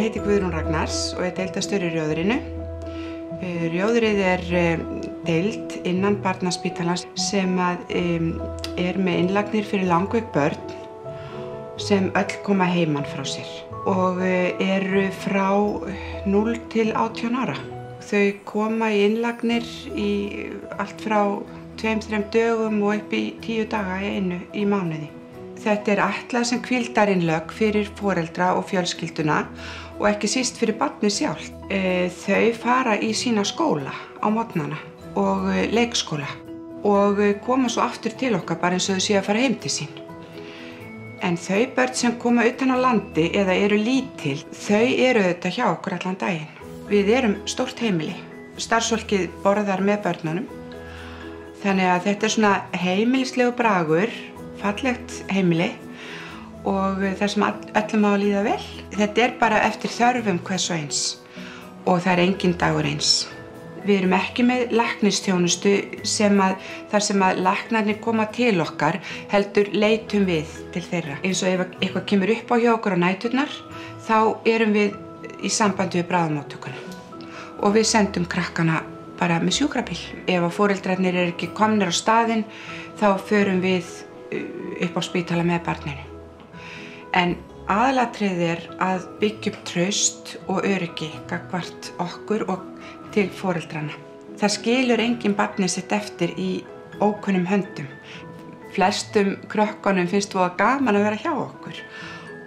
Ég heiti Guðrún Ragnars og deildarstjóri í Rjóðrinu. Rjóðrið deild innan Barnaspítalans sem með innlagnir fyrir langveik börn sem öll koma heiman frá sér og eru frá 0 til 18 ára. Þau koma í innlagnir í allt frá 2-3 dögum og upp í 10 daga í mánuði. Þetta ætlað sem hvíldarinnlögn fyrir foreldra og fjölskylduna og ekki síst fyrir barnið sjálft. Þau fara í sína skóla á morgnana og leikskóla og koma svo aftur til okkar bara eins og þau séu að fara heim til sín. En þau börn sem koma utan á landi eða eru lítil, þau eru þetta hjá okkur allan daginn. Við erum stórt heimili. Starfsfólkið borðar með börnunum. Þannig að þetta svona heimilislegu bragur, fallegt heimili og þar sem öllum á að líða vel. Þetta bara eftir þörfum hvers og eins og það engin dagur eins. Við erum ekki með læknisþjónustu þar sem læknarnir koma til okkar, heldur leitum við til þeirra. Eins og ef eitthvað kemur upp á hjá okkur á næturnar, þá erum við í sambandi við bráðamóttökuna og við sendum krakkana bara með sjúkrabíl. Ef foreldrarnir eru ekki komnir á staðinn, þá förum við upp á spítala með barninu. En aðalatriðið að byggja upp traust og öryggi gagnvart okkur og til foreldrana. Það skilur enginn barnið sitt eftir í ókunnum höndum. Flestum krökkunum finnst voða gaman að vera hjá okkur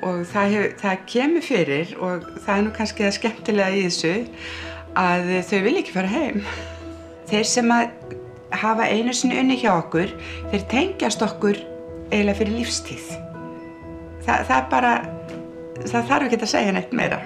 og það kemur fyrir og það nú kannski það skemmtilega í þessu að þau vilja ekki fara heim. Þeir sem hafa einu sinni unnið hjá okkur, þeir tengjast okkur eiginlega fyrir lífstíð. Það þarf ekki að segja neitt meira.